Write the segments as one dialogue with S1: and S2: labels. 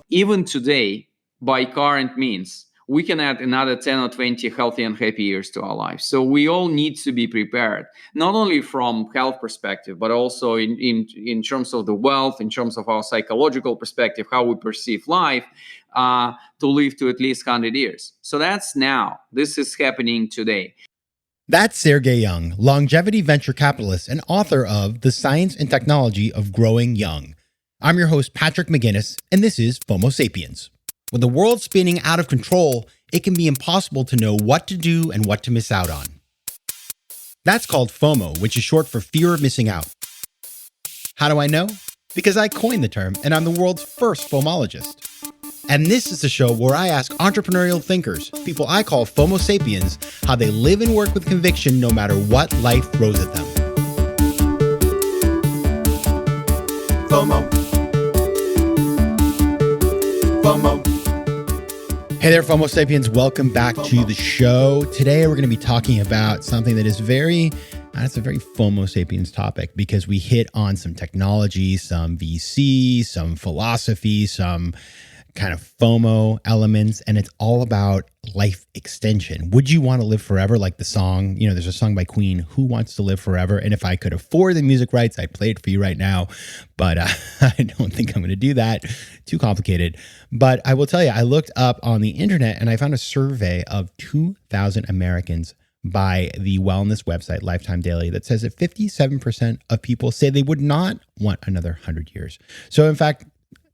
S1: Even today, by current means, we can add another 10 or 20 healthy and happy years to our lives. So we all need to be prepared, not only from health perspective, but also in terms of the wealth, in terms of our psychological perspective, how we perceive life, to live to at least 100 years. So that's now. This is happening today.
S2: That's Sergey Young, longevity venture capitalist and author of The Science and Technology of Growing Young. I'm your host, Patrick McGinnis, and this is FOMO Sapiens. With the world spinning out of control, it can be impossible to know what to do and what to miss out on. That's called FOMO, which is short for fear of missing out. How do I know? Because I coined the term, and I'm the world's first FOMologist. And this is the show where I ask entrepreneurial thinkers, people I call FOMO sapiens, how they live and work with conviction no matter what life throws at them. FOMO. FOMO. Hey there, FOMO sapiens. Welcome back to the show. Today we're going to be talking about something that is it's a very FOMO sapiens topic because we hit on some technology, some VC, some philosophy, some kind of FOMO elements, and it's all about life extension. Would you want to live forever? Like the song, there's a song by Queen, Who Wants to Live Forever? And if I could afford the music rights, I'd play it for you right now, but I don't think I'm going to do that. Too complicated. But I will tell you, I looked up on the internet and I found a survey of 2,000 Americans by the wellness website Lifetime Daily that says that 57% of people say they would not want another 100 years. So in fact,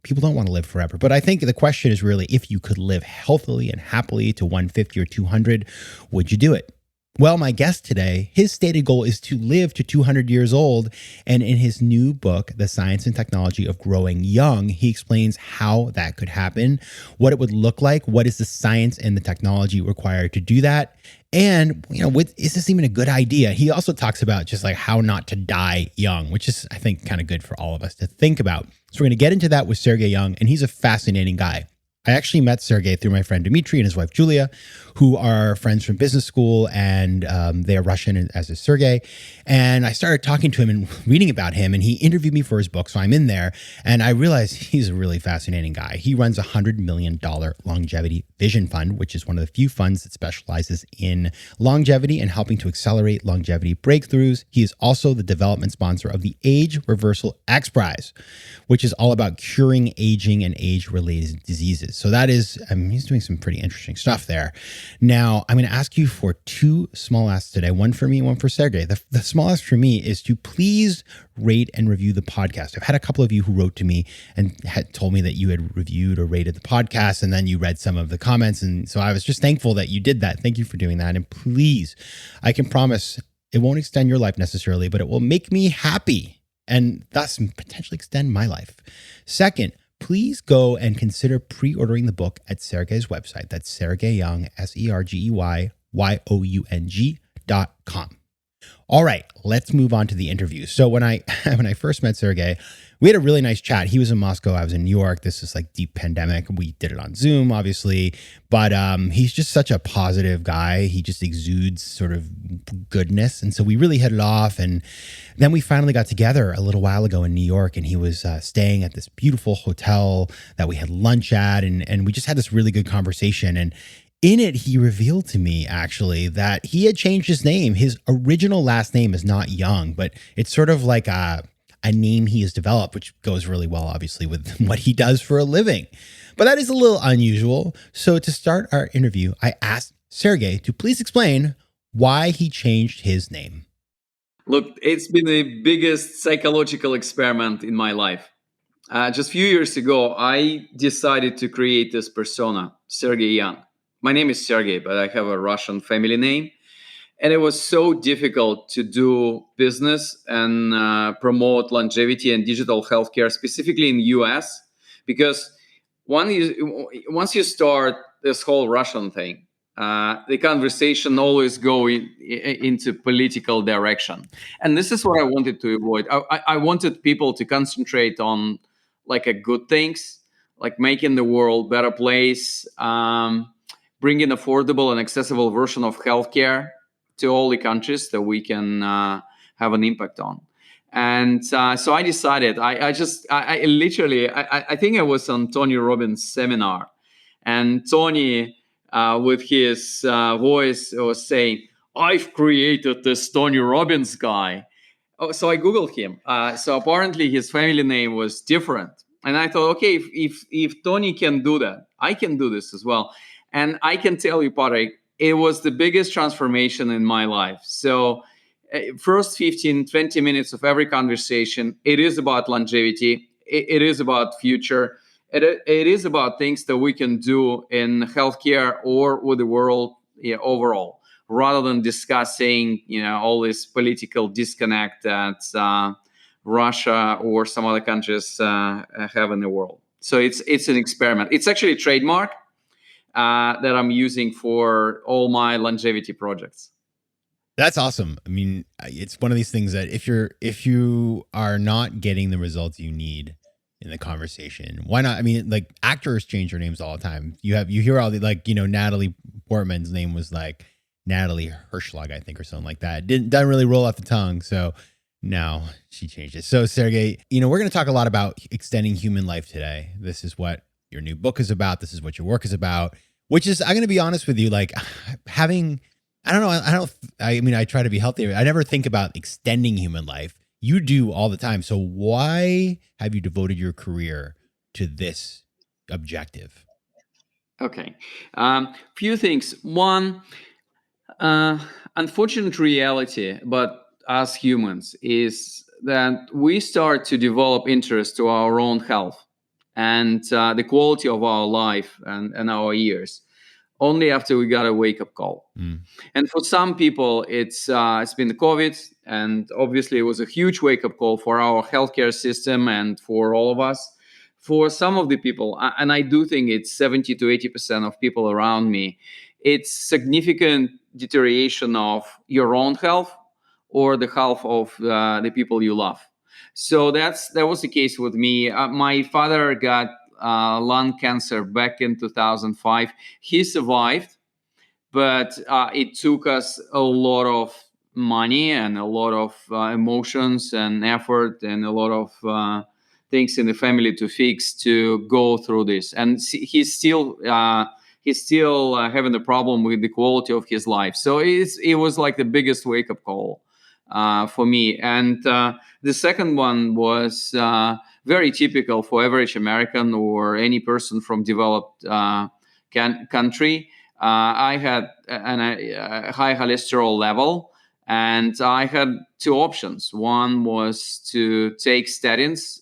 S2: people don't want to live forever. But I think the question is really, if you could live healthily and happily to 150 or 200, would you do it? Well, my guest today, his stated goal is to live to 200 years old. And in his new book, The Science and Technology of Growing Young, he explains how that could happen, what it would look like, what is the science and the technology required to do that. And, is this even a good idea? He also talks about just like how not to die young, which is, I think, kind of good for all of us to think about. So we're going to get into that with Sergey Young, and he's a fascinating guy. I actually met Sergey through my friend Dmitry and his wife Julia, who are friends from business school, and they are Russian, as is Sergey. And I started talking to him and reading about him, and he interviewed me for his book, so I'm in there, and I realized he's a really fascinating guy. He runs a $100 million longevity vision fund, which is one of the few funds that specializes in longevity and helping to accelerate longevity breakthroughs. He is also the development sponsor of the Age Reversal X Prize, which is all about curing aging and age-related diseases. So that is, he's doing some pretty interesting stuff there. Now, I'm going to ask you for two small asks today, one for me and one for Sergey. The small ask for me is to please rate and review the podcast. I've had a couple of you who wrote to me and had told me that you had reviewed or rated the podcast, and then you read some of the comments. And so I was just thankful that you did that. Thank you for doing that. And please, I can promise it won't extend your life necessarily, but it will make me happy and thus potentially extend my life. Second, please go and consider pre-ordering the book at Sergey's website. That's Sergey Young, SergeyYoung.com. All right, let's move on to the interview. So when I first met Sergey, we had a really nice chat. He was in Moscow, I was in New York. This is like deep pandemic. We did it on Zoom, obviously, but he's just such a positive guy. He just exudes sort of goodness. And so we really hit it off. And then we finally got together a little while ago in New York, and he was staying at this beautiful hotel that we had lunch at. And we just had this really good conversation. And in it, he revealed to me, actually, that he had changed his name. His original last name is not Young, but it's sort of like a name he has developed, which goes really well, obviously, with what he does for a living. But that is a little unusual. So to start our interview, I asked Sergey to please explain why he changed his name.
S1: Look, it's been the biggest psychological experiment in my life. Just a few years ago, I decided to create this persona, Sergey Young. My name is Sergey, but I have a Russian family name. And it was so difficult to do business and promote longevity and digital healthcare, specifically in the US, because once you start this whole Russian thing, the conversation always go into political direction. And this is what I wanted to avoid. I wanted people to concentrate on like good things, like making the world a better place, bringing affordable and accessible version of healthcare to all the countries that we can have an impact on. And so I decided, I literally, I think I was on Tony Robbins' seminar, and Tony, with his voice, was saying, "I've created this Tony Robbins guy." Oh, so I Googled him. So apparently his family name was different. And I thought, okay, if Tony can do that, I can do this as well. And I can tell you, Patrick, it was the biggest transformation in my life. So first 15, 20 minutes of every conversation, it is about longevity. It is about future. It is about things that we can do in healthcare or with the world overall, rather than discussing, all this political disconnect that Russia or some other countries have in the world. So it's an experiment. It's actually a trademark that I'm using for all my longevity projects.
S2: That's awesome. I mean, it's one of these things that if you are not getting the results you need in the conversation, why not? I mean, like actors change their names all the time. You hear all the, like, Natalie Portman's name was like Natalie Hirschlag, I think, or something like that. Doesn't really roll off the tongue. So now she changed it. So Sergey, we're going to talk a lot about extending human life today. This is what your new book is about. This is what your work is about, which is, I'm going to be honest with you, like having, I don't know. I mean, I try to be healthy. I never think about extending human life. You do all the time. So why have you devoted your career to this objective?
S1: Okay. Few things. One, unfortunate reality, but as humans, is that we start to develop interest to our own health and the quality of our life and our years only after we got a wake-up call. And for some people, it's been the COVID, and obviously it was a huge wake-up call for our healthcare system and for all of us. For some of the people, and I do think it's 70 to 80% of people around me, it's significant deterioration of your own health or the health of the people you love. So that was the case with me. My father got lung cancer back in 2005. He survived, but it took us a lot of money and a lot of emotions and effort and a lot of things in the family to fix to go through this. And he's still having a problem with the quality of his life. So it was like the biggest wake-up call for me. And the second one was very typical for average American or any person from developed country. I had a high cholesterol level, and I had two options. One was to take statins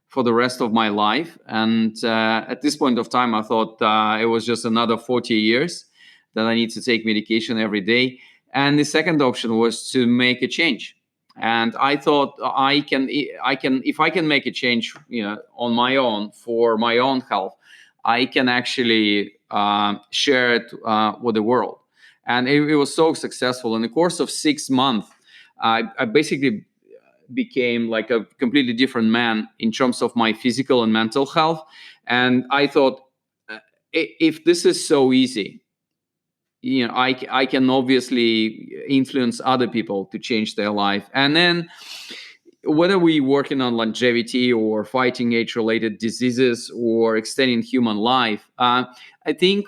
S1: for the rest of my life. And at this point of time, I thought it was just another 40 years that I need to take medication every day. And the second option was to make a change. And I thought if I can make a change, on my own for my own health, I can actually share it with the world. And it was so successful. In the course of 6 months, I basically became like a completely different man in terms of my physical and mental health. And I thought, if this is so easy, I can obviously influence other people to change their life. And then whether we're working on longevity or fighting age-related diseases or extending human life, I think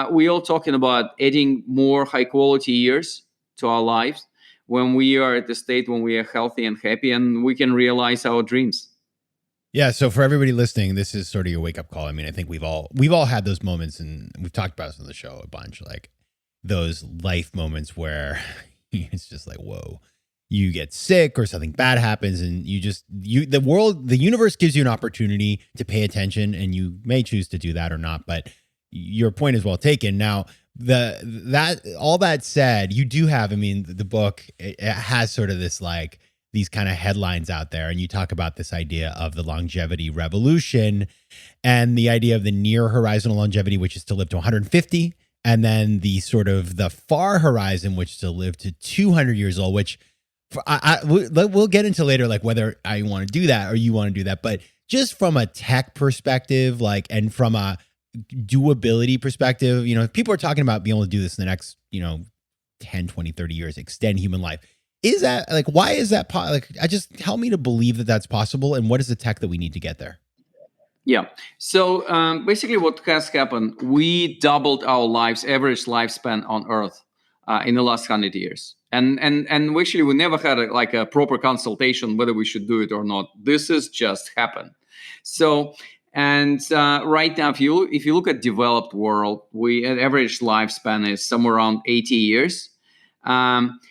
S1: we're all talking about adding more high-quality years to our lives when we are at the state when we are healthy and happy and we can realize our dreams.
S2: Yeah. So for everybody listening, this is sort of your wake-up call. I mean, I think we've all had those moments, and we've talked about this on the show a bunch, like those life moments where it's just like, whoa, you get sick or something bad happens, and the universe gives you an opportunity to pay attention, and you may choose to do that or not. But your point is well taken. Now, all that said, you do have, I mean, the book, it has sort of this, like, these kind of headlines out there, and you talk about this idea of the longevity revolution and the idea of the near horizontal longevity, which is to live to 150. And then the sort of the far horizon, which is to live to 200 years old, which we'll get into later, like whether I want to do that or you want to do that. But just from a tech perspective, like, and from a doability perspective, people are talking about being able to do this in the next, 10, 20, 30 years, extend human life. Is that like, why is that I just help me to believe that that's possible, and what is the tech that we need to get there?
S1: Yeah. So basically, what has happened, we doubled our average lifespan on Earth in the last 100 years, and actually we never had a proper consultation whether we should do it or not. This has just happened. So and right now, if you look at developed world, we an average lifespan is somewhere around 80 years.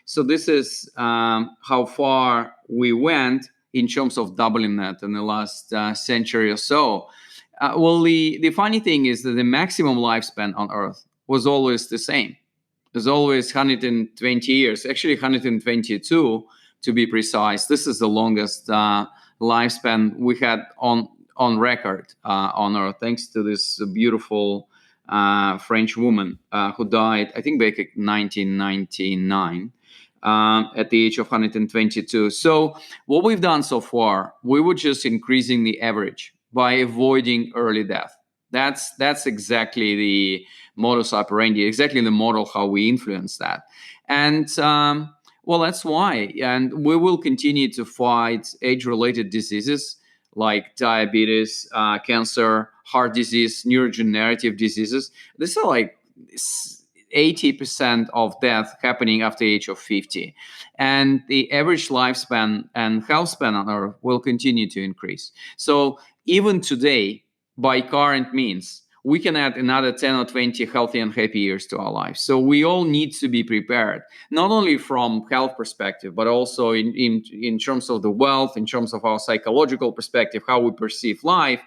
S1: So this is how far we went in terms of doubling that in the last century or so. Well, the funny thing is that the maximum lifespan on Earth was always the same. It was always 120 years, actually 122 to be precise. This is the longest lifespan we had on record on Earth, thanks to this beautiful French woman who died, I think, back in 1999 at the age of 122. So what we've done so far, we were just increasing the average by avoiding early death. That's exactly the modus operandi, exactly the model how we influence that. And well, that's why. And we will continue to fight age-related diseases like diabetes, cancer, heart disease, neurodegenerative diseases. These are like 80% of death happening after the age of 50. And the average lifespan and health span on Earth will continue to increase. So even today, by current means, we can add another 10 or 20 healthy and happy years to our lives. So we all need to be prepared, not only from health perspective, but also in terms of the wealth, in terms of our psychological perspective, how we perceive life,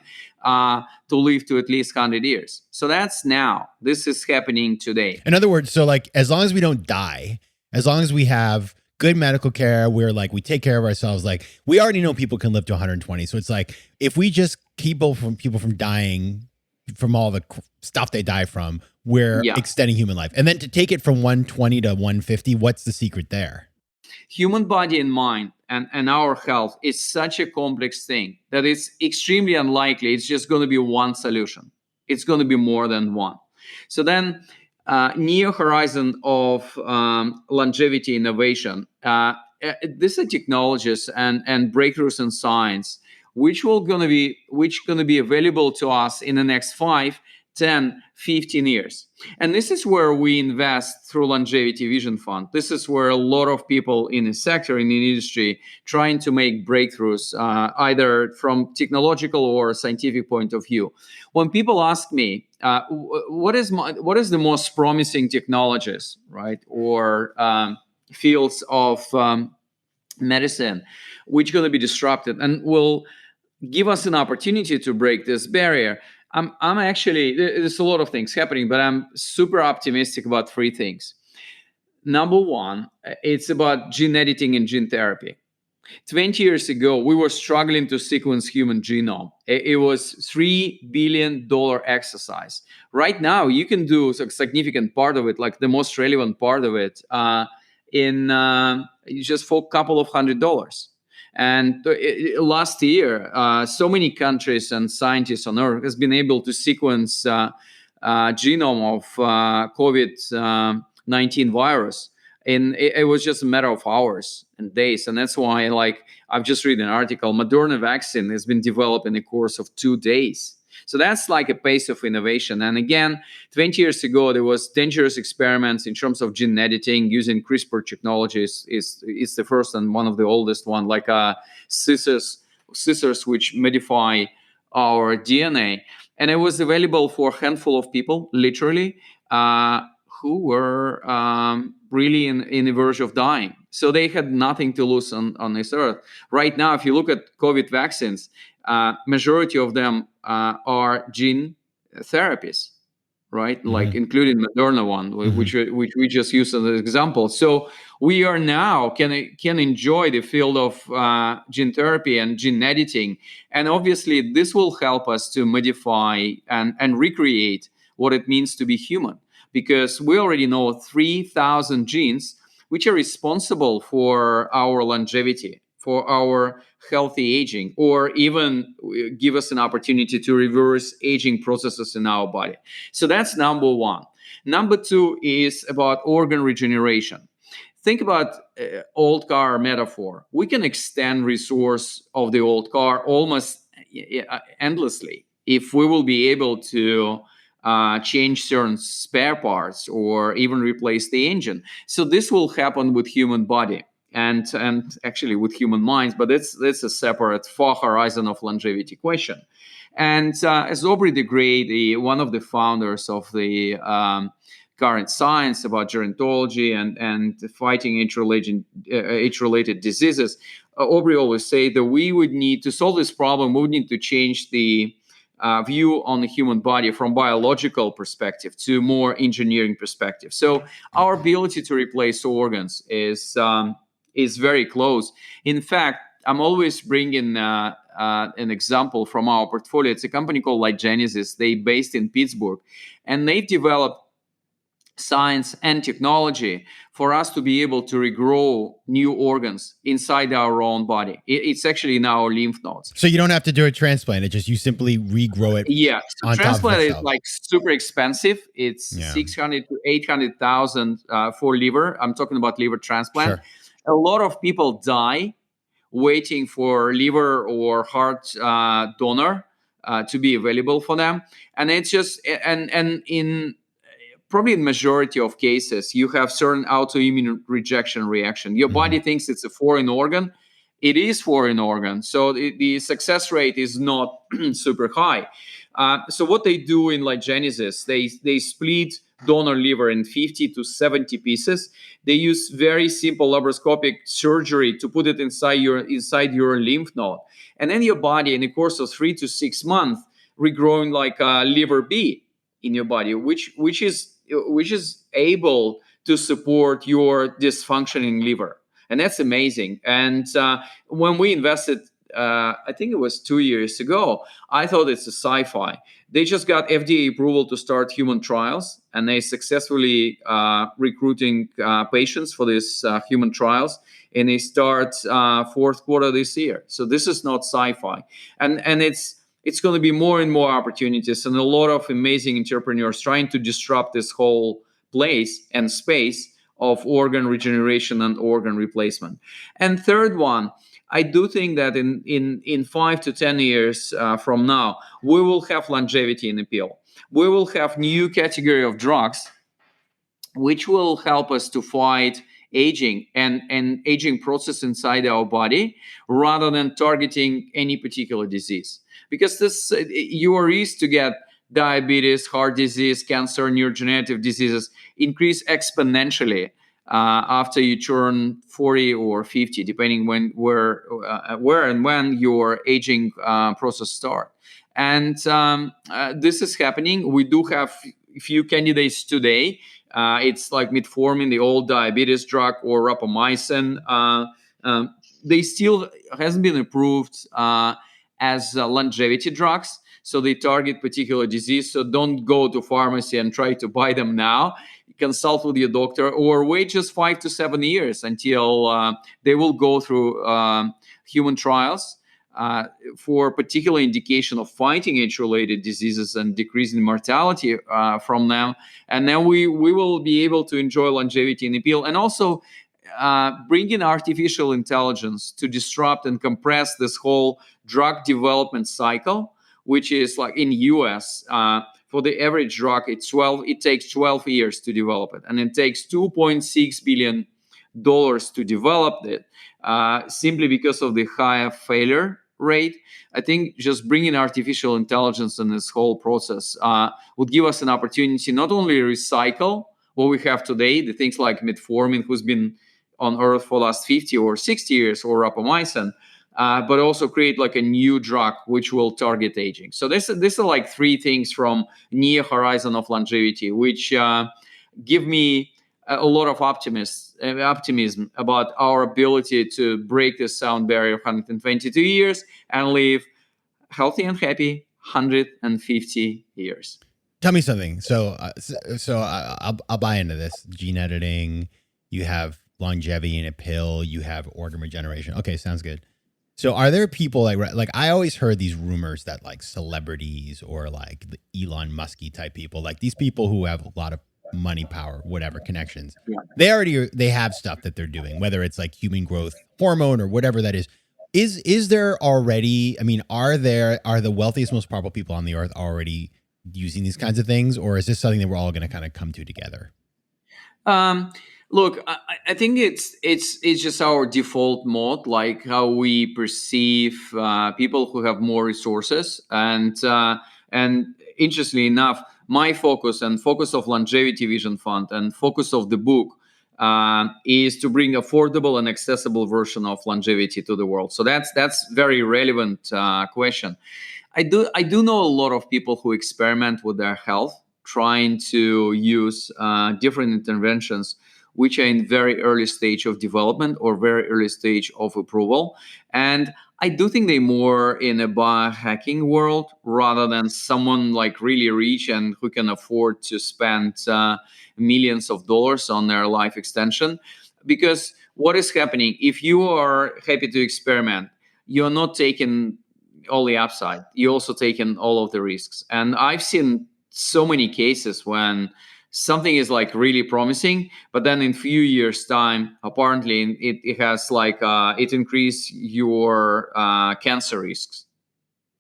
S1: to live to at least 100 years. So that's now. This is happening today.
S2: In other words, so like, as long as we don't die, as long as we have good medical care, we're like, we take care of ourselves. Like, we already know people can live to 120. So it's like, if we just keep people from dying from all the stuff they die from, we're extending human life. And then to take it from 120 to 150, what's the secret there?
S1: Human body and mind and our health is such a complex thing that it's extremely unlikely it's just going to be one solution. It's going to be more than one. So near horizon of longevity innovation, these are technologies and breakthroughs in science which going to be available to us in the next 5, 10, 15 years. And this is where we invest through Longevity Vision Fund. This is where a lot of people in the sector, in the industry, trying to make breakthroughs, either from technological or scientific point of view. When people ask me, what is the most promising technologies, right, or fields of medicine, which are going to be disrupted and will give us an opportunity to break this barrier, I'm actually, there's a lot of things happening, but I'm super optimistic about 3 things. Number one, it's about gene editing and gene therapy. 20 years ago, we were struggling to sequence human genome. It was $3 billion exercise. Right now, you can do a significant part of it, like the most relevant part of it, in just for a couple of $100. And last year, so many countries and scientists on Earth has been able to sequence genome of COVID-19 virus. And it was just a matter of hours and days. And that's why, like, I've just read an article, Moderna vaccine has been developed in the course of 2 days. So that's like a pace of innovation. And again, 20 years ago, there was dangerous experiments in terms of gene editing using CRISPR technologies. Is the first and one of the oldest one, like scissors which modify our DNA. And it was available for a handful of people, literally, who were really in the verge of dying. So they had nothing to lose on this earth. Right now, if you look at COVID vaccines, majority of them are gene therapies, right? Mm-hmm. Like including Moderna one, mm-hmm. which we just used as an example. So we are now can enjoy the field of gene therapy and gene editing, and obviously this will help us to modify and recreate what it means to be human, because we already know 3,000 genes which are responsible for our longevity, for our healthy aging, or even give us an opportunity to reverse aging processes in our body. So that's number one. Number two is about organ regeneration. think about old car metaphor. We can extend resource of the old car almost endlessly if we will be able to change certain spare parts or even replace the engine. So this will happen with human body and actually with human minds, but that's a separate far horizon of longevity question. And as Aubrey de Grey, one of the founders of the current science about gerontology and fighting age-related diseases, Aubrey always say that we would need to solve this problem. We would need to change the view on the human body from biological perspective to more engineering perspective. So our ability to replace organs is very close. In fact, I'm always bringing an example from our portfolio. It's a company called McGinnis. They based in Pittsburgh, and they've developed science and technology for us to be able to regrow new organs inside our own body. It's actually in our lymph nodes.
S2: So you don't have to do a transplant. It just, you simply regrow it.
S1: Yeah. So
S2: on
S1: transplant
S2: top of
S1: is
S2: itself.
S1: like super expensive. It's 600 to 800,000 for liver. I'm talking about liver transplant.
S2: Sure.
S1: A lot of people die waiting for liver or heart donor to be available for them. And it's just, and in probably in majority of cases, you have certain autoimmune rejection reaction. Your body thinks it's a foreign organ. It is foreign organ. So the success rate is not super high. So what they do in Genesis, they split donor liver in 50 to 70 pieces. They use very simple laparoscopic surgery to put it inside your lymph node. And then your body, in the course of 3 to 6 months, regrowing like liver B in your body, which is able to support your dysfunctioning liver. And that's amazing. And when we invested, I think it was 2 years ago, I thought it's a sci-fi. They just got FDA approval to start human trials, and they successfully recruiting patients for these human trials. And they start fourth quarter this year. So this is not sci-fi. And it's going to be more and more opportunities and a lot of amazing entrepreneurs trying to disrupt this whole place and space of organ regeneration and organ replacement. And third one, I do think that in 5 to 10 years from now, we will have longevity in the pill. We will have new category of drugs which will help us to fight aging and aging process inside our body rather than targeting any particular disease. Because this, your risk to get diabetes, heart disease, cancer, neurodegenerative diseases increase exponentially after you turn 40 or 50, depending where and when your aging process start. And this is happening. We do have a few candidates today. It's like metformin, the old diabetes drug, or rapamycin. They still hasn't been approved as longevity drugs. So they target particular disease. So don't go to pharmacy and try to buy them now. Consult with your doctor or wait just 5 to 7 years until they will go through human trials for particular indication of fighting age-related diseases and decreasing mortality from them. And then we will be able to enjoy longevity in the pill. And also bring in artificial intelligence to disrupt and compress this whole drug development cycle, which is like in US, for the average drug, it takes 12 years to develop it. And it takes $2.6 billion to develop it simply because of the higher failure rate. I think just bringing artificial intelligence in this whole process would give us an opportunity not only to recycle what we have today, the things like metformin, who's been on Earth for the last 50 or 60 years, or rapamycin, but also create like a new drug which will target aging. So this are like three things from near horizon of longevity, which give me a lot of optimism about our ability to break the sound barrier of 122 years and live healthy and happy 150 years.
S2: Tell me something. So I'll buy into this. Gene editing, you have longevity in a pill, you have organ regeneration. Okay, sounds good. So are there people like I always heard these rumors that like celebrities or like the Elon Musky type people, like these people who have a lot of money, power, whatever connections.
S1: Yeah.
S2: They have stuff that they're doing, whether it's like human growth hormone or whatever that is. Is there already? I mean, are the wealthiest, most powerful people on the earth already using these kinds of things, or is this something that we're all going to kind of come to together?
S1: Um, Look, I think it's just our default mode, like how we perceive people who have more resources, and interestingly enough, my focus and focus of Longevity Vision Fund and focus of the book is to bring affordable and accessible version of longevity to the world. So that's very relevant question. I do know a lot of people who experiment with their health, trying to use different interventions which are in very early stage of development or very early stage of approval. And I do think they're more in a biohacking world rather than someone like really rich and who can afford to spend millions of dollars on their life extension. Because what is happening, if you are happy to experiment, you're not taking all the upside. You're also taking all of the risks. And I've seen so many cases when something is like really promising, but then in few years time, apparently it has like it increase your cancer risks,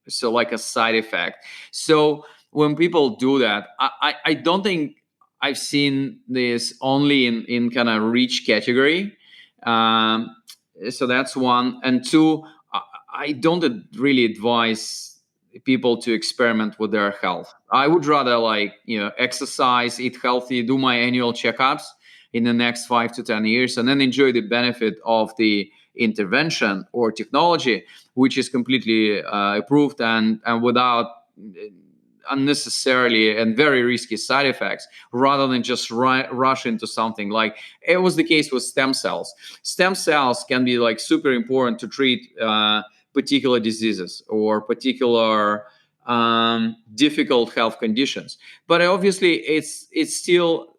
S1: so like a side effect. So when people do that, I don't think I've seen this only in kind of rich category. um, so that's one. And two, I don't really advise people to experiment with their health. I would rather like, exercise, eat healthy, do my annual checkups in the next 5 to 10 years, and then enjoy the benefit of the intervention or technology, which is completely approved and without unnecessarily and very risky side effects, rather than just rush into something like it was the case with stem cells. Stem cells can be like super important to treat particular diseases or particular difficult health conditions, but obviously it's still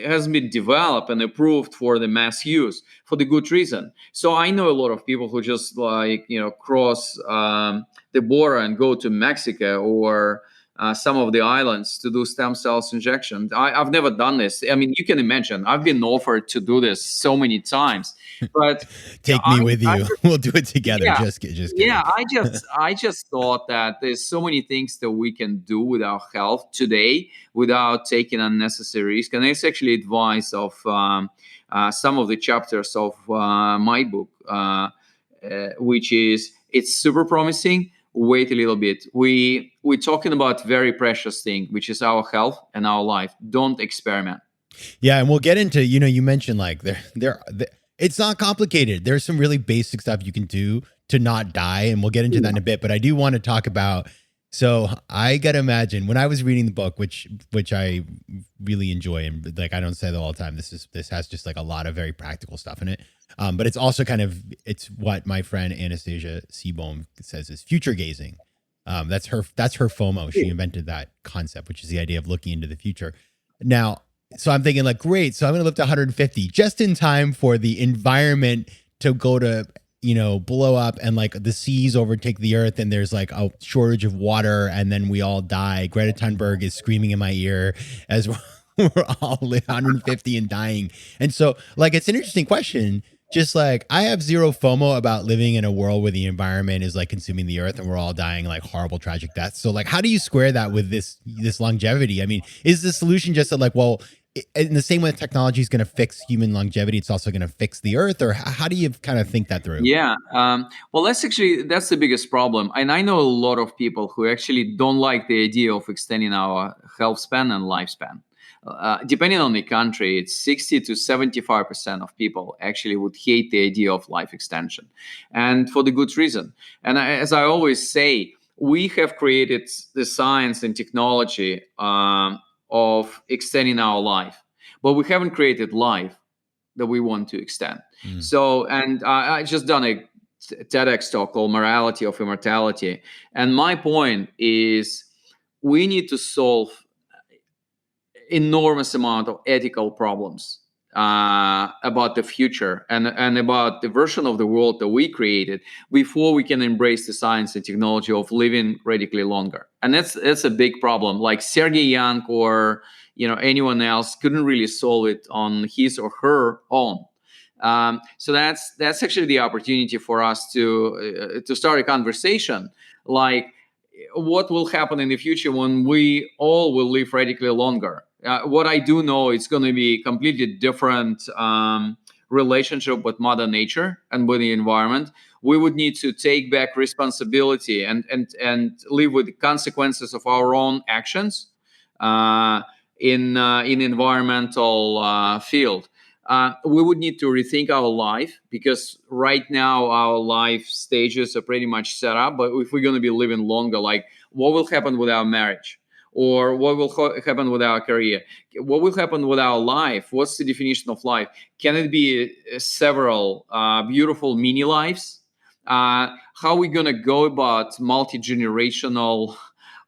S1: hasn't been developed and approved for the mass use for the good reason. So I know a lot of people who just like cross the border and go to Mexico or some of the islands to do stem cells injections. I've never done this. I mean, you can imagine. I've been offered to do this so many times, but
S2: Take me with you. We'll do it together.
S1: yeah,
S2: Just kidding.
S1: yeah. I just thought that there's so many things that we can do with our health today without taking unnecessary risk. And it's actually advice of some of the chapters of my book, which is it's super promising. Wait a little bit. We're talking about very precious thing, which is our health and our life. Don't experiment.
S2: Yeah, and we'll get into, you mentioned like it's not complicated. There's some really basic stuff you can do to not die, and we'll get into that in a bit. But I do want to talk about, so I gotta imagine when I was reading the book, which I really enjoy, and like I don't say that all the time. This has just like a lot of very practical stuff in it. But it's also it's what my friend Anastasia Seabohm says is future gazing. That's her FOMO. She invented that concept, which is the idea of looking into the future. Now, so I'm thinking like, great. So I'm going to live to 150 just in time for the environment to go to, blow up and like the seas overtake the earth and there's like a shortage of water and then we all die. Greta Thunberg is screaming in my ear as we're all 150 and dying. And so like, it's an interesting question. Just like I have zero FOMO about living in a world where the environment is like consuming the earth and we're all dying like horrible, tragic deaths. So like, how do you square that with this longevity? I mean, is the solution just that like, well, in the same way that technology is going to fix human longevity, it's also going to fix the earth? Or how do you kind of think that through?
S1: Yeah. Well, that's the biggest problem. And I know a lot of people who actually don't like the idea of extending our health span and lifespan. Depending on the country, it's 60 to 75% of people actually would hate the idea of life extension, and for the good reason. And as I always say, we have created the science and technology of extending our life, but we haven't created life that we want to extend. So, and I just done a TEDx talk called Morality of Immortality. And my point is we need to solve enormous amount of ethical problems about the future and about the version of the world that we created before we can embrace the science and technology of living radically longer. And that's a big problem. Like Sergey Young or anyone else couldn't really solve it on his or her own. So that's actually the opportunity for us to start a conversation, like what will happen in the future when we all will live radically longer. What I do know, it's going to be completely different relationship with Mother Nature and with the environment. We would need to take back responsibility and live with the consequences of our own actions uh, in environmental field. We would need to rethink our life, because right now our life stages are pretty much set up. But if we're going to be living longer, like what will happen with our marriage, or what will happen with our career, what will happen with our life? What's the definition of life? Can it be several beautiful mini lives? How are we going to go about multi-generational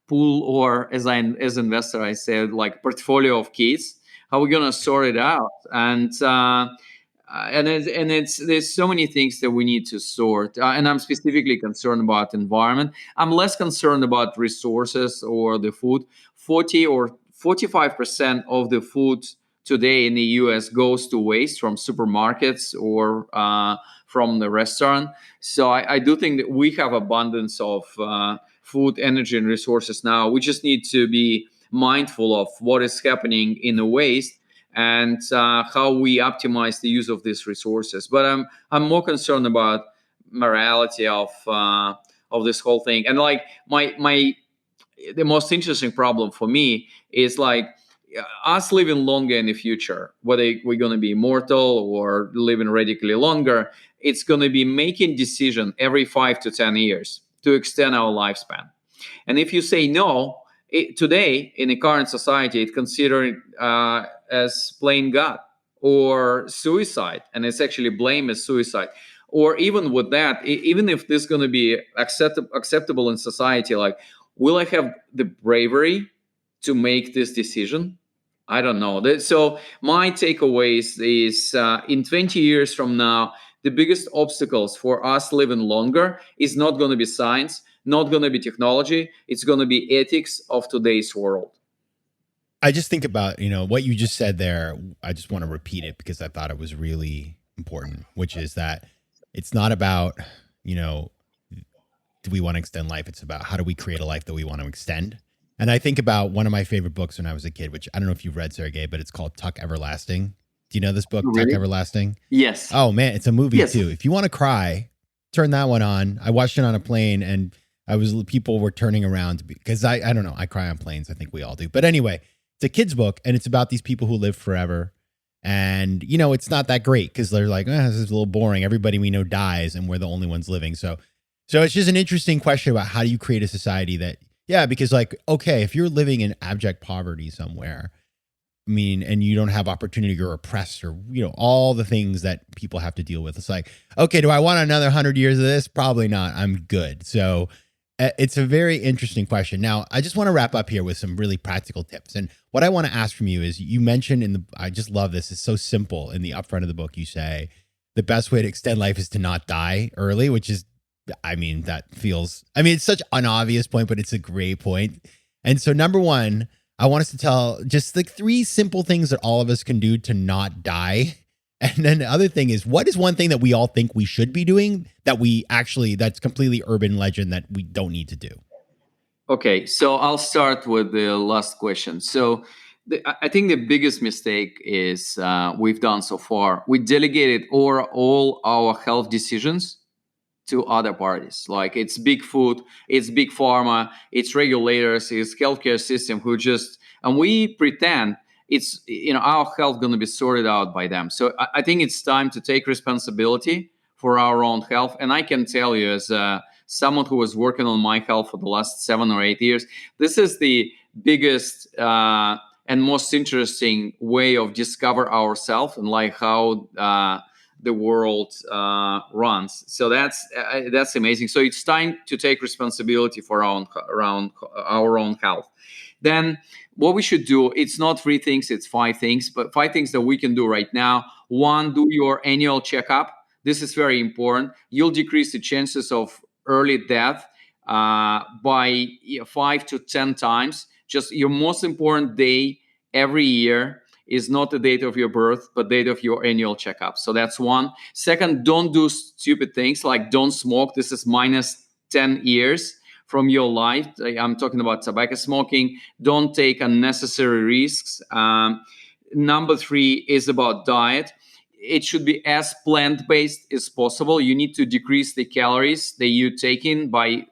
S1: pool, or as investor I said, like portfolio of kids? How are we going to sort it out? And there's so many things that we need to sort. And I'm specifically concerned about environment. I'm less concerned about resources or the food. 40 or 45% of the food today in the US goes to waste from supermarkets or from the restaurant. So I do think that we have abundance of food, energy, and resources now. We just need to be mindful of what is happening in the waste, and how we optimize the use of these resources. But I'm more concerned about morality of this whole thing. And like my the most interesting problem for me is like us living longer in the future, whether we're going to be immortal or living radically longer. It's going to be making decision every 5 to 10 years to extend our lifespan. And if you say no, today in the current society, it's considered as playing God or suicide, and it's actually blamed as suicide. Or even with that, even if this is going to be acceptable in society, like, will I have the bravery to make this decision? I don't know. So my takeaways is in 20 years from now, the biggest obstacles for us living longer is not going to be science, not going to be technology. It's going to be ethics of today's world.
S2: I just think about, what you just said there. I just want to repeat it because I thought it was really important, which is that it's not about, do we want to extend life? It's about how do we create a life that we want to extend? And I think about one of my favorite books when I was a kid, which I don't know if you've read, Sergey, but it's called Tuck Everlasting. Do you know this book,
S1: Really?
S2: Tuck Everlasting?
S1: Yes.
S2: Oh, man, it's a movie
S1: Yes.
S2: too. If you want to cry, turn that one on. I watched it on a plane, and people were turning around because I don't know. I cry on planes. I think we all do. But anyway, it's a kid's book, and it's about these people who live forever. And, it's not that great because they're like, this is a little boring. Everybody we know dies, and we're the only ones living. So it's just an interesting question about how do you create a society that, because like, okay, if you're living in abject poverty somewhere, and you don't have opportunity, you're oppressed, or, all the things that people have to deal with. It's like, okay, do I want another 100 years of this? Probably not. I'm good. So it's a very interesting question. Now, I just want to wrap up here with some really practical tips. And what I want to ask from you is, you mentioned I just love this. It's so simple. In the upfront of the book, you say the best way to extend life is to not die early, which is, it's such an obvious point, but it's a great point. And so number one, I want us to tell just like 3 simple things that all of us can do to not die. And then the other thing is, what is one thing that we all think we should be doing that's completely urban legend that we don't need to do? Okay,
S1: so I'll start with the last question. So I think the biggest mistake is we've done so far. We delegated all our health decisions to other parties. Like, it's big food, it's big pharma, it's regulators, it's healthcare system and we pretend it's our health going to be sorted out by them. So I think it's time to take responsibility for our own health. And I can tell you, as someone who was working on my health for the last 7 or 8 years, this is the biggest and most interesting way of discover ourselves and like how the world runs. So that's amazing. So it's time to take responsibility for our own health. then what we should do, it's not 3 things, it's 5 things, but 5 things that we can do right now. 1, do your annual checkup. This is very important. You'll decrease the chances of early death by 5 to 10 times. Just your most important day every year is not the date of your birth, but date of your annual checkup. So that's 1. Second, don't do stupid things like don't smoke. This is minus 10 years from your life. I'm talking about tobacco smoking. Don't take unnecessary risks. Number 3 is about diet. It should be as plant-based as possible. You need to decrease the calories that you take in by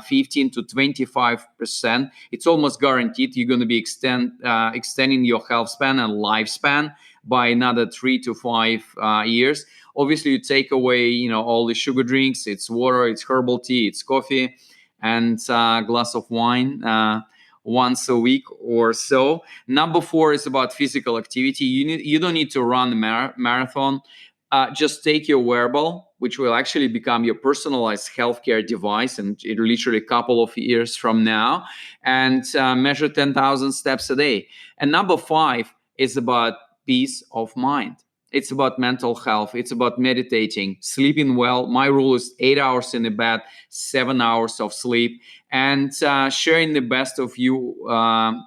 S1: 15 to 25%. It's almost guaranteed you're going to be extending your health span and lifespan by another 3 to 5 years. Obviously, you take away, all the sugar drinks. It's water, it's herbal tea, it's coffee, and a glass of wine once a week or so. Number 4 is about physical activity. You don't need to run a marathon. Just take your wearable, which will actually become your personalized healthcare device, and it literally a couple of years from now, and measure 10,000 steps a day. And number 5 is about peace of mind. It's about mental health. It's about meditating, sleeping well. My rule is 8 hours in the bed, 7 hours of sleep, and sharing the best of you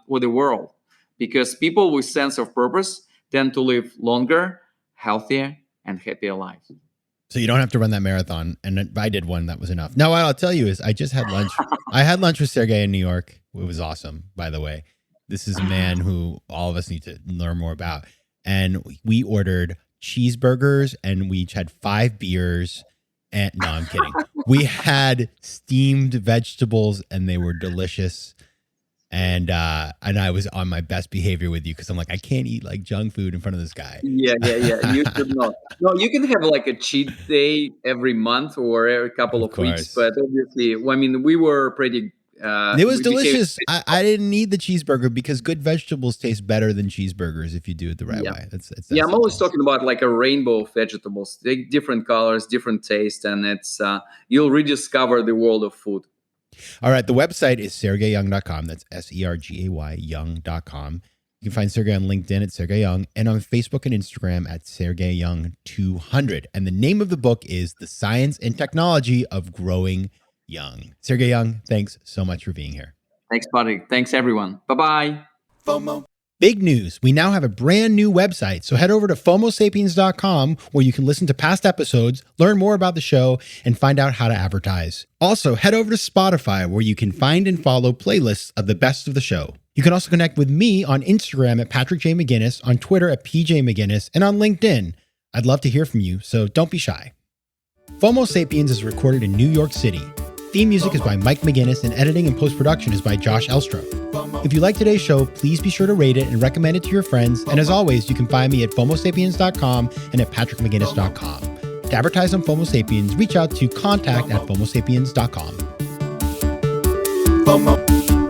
S1: with the world. Because people with sense of purpose tend to live longer, healthier, and happier lives.
S2: So you don't have to run that marathon. And if I did one, that was enough. Now, what I'll tell you is I just had lunch. I had lunch with Sergey in New York. It was awesome, by the way. This is a man who all of us need to learn more about. And we ordered cheeseburgers and we each had 5 beers. And no, I'm kidding. We had steamed vegetables and they were delicious. And I was on my best behavior with you because I'm like, I can't eat like junk food in front of this guy.
S1: Yeah. You should not. No, you can have like a cheat day every month or every couple of weeks. But obviously, we were pretty.
S2: It was delicious. I didn't need the cheeseburger because good vegetables taste better than cheeseburgers if you do it the right way. That's
S1: I'm always talking about like a rainbow of vegetables, different colors, different taste, and it's you'll rediscover the world of food.
S2: All right. The website is sergeyyoung.com. That's SERGAY young.com. You can find Sergey on LinkedIn at Sergey Young and on Facebook and Instagram at Sergey Young 200. And the name of the book is The Science and Technology of Growing Young. Sergey Young, thanks so much for being here.
S1: Thanks, buddy. Thanks, everyone. Bye-bye.
S2: FOMO. Big news. We now have a brand new website. So head over to FOMOSapiens.com where you can listen to past episodes, learn more about the show, and find out how to advertise. Also, head over to Spotify where you can find and follow playlists of the best of the show. You can also connect with me on Instagram at Patrick J. McGinnis, on Twitter at PJ McGinnis, and on LinkedIn. I'd love to hear from you, so don't be shy. FOMO Sapiens is recorded in New York City. Theme music is by Mike McGinnis, and editing and post-production is by Josh Elstro. If you like today's show, please be sure to rate it and recommend it to your friends. And as always, you can find me at FOMOSapiens.com and at PatrickMcGinnis.com. To advertise on FOMO Sapiens, reach out to contact@FOMOSapiens.com. FOMO.